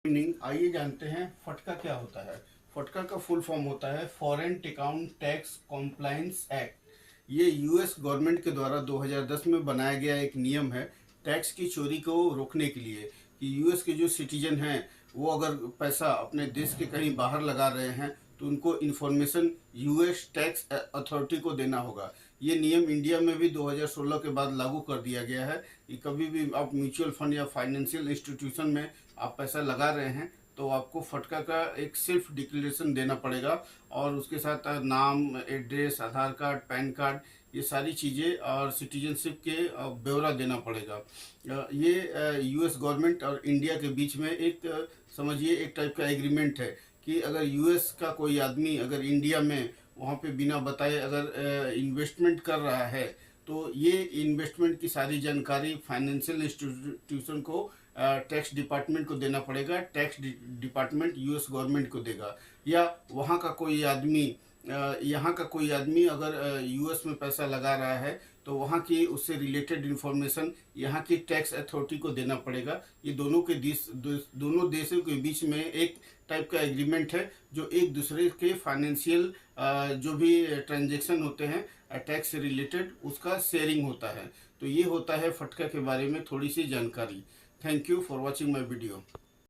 आइए जानते हैं फटका क्या होता है। फटका का फुल फॉर्म होता है foreign account tax compliance act. ये यूएस गवर्नमेंट के द्वारा 2010 में बनाया गया एक नियम है टैक्स की चोरी को रोकने के लिए कि यूएस के जो सिटीजन हैं वो अगर पैसा अपने देश के कहीं बाहर लगा रहे हैं तो उनको इन्फॉर्मेशन यूएस टैक्स अथॉरिटी को देना होगा। ये नियम इंडिया में भी 2016 के बाद लागू कर दिया गया है कि कभी भी आप म्यूचुअल फंड या फाइनेंशियल इंस्टीट्यूशन में आप पैसा लगा रहे हैं तो आपको फटका का एक सेल्फ डिक्लेरेशन देना पड़ेगा और उसके साथ नाम, एड्रेस, आधार कार्ड, पैन कार्ड, ये सारी चीज़ें और सिटीजनशिप के ब्यौरा देना पड़ेगा। ये यूएस गवर्नमेंट और इंडिया के बीच में एक समझिए एक टाइप का एग्रीमेंट है कि अगर यूएस का कोई आदमी अगर इंडिया में वहाँ पे बिना बताए अगर इन्वेस्टमेंट कर रहा है तो ये इन्वेस्टमेंट की सारी जानकारी फाइनेंशियल इंस्टीट्यूशन को टैक्स डिपार्टमेंट को देना पड़ेगा। टैक्स डिपार्टमेंट यूएस गवर्नमेंट को देगा। या वहाँ का कोई आदमी यहाँ का कोई आदमी अगर यूएस में पैसा लगा रहा है तो वहाँ की उससे रिलेटेड इन्फॉर्मेशन यहाँ की टैक्स अथॉरिटी को देना पड़ेगा। ये दोनों देशों के बीच में एक टाइप का एग्रीमेंट है जो एक दूसरे के फाइनेंशियल जो भी ट्रांजैक्शन होते हैं टैक्स से रिलेटेड उसका शेयरिंग होता है। तो ये होता है फटका के बारे में थोड़ी सी जानकारी। Thank you for watching my video.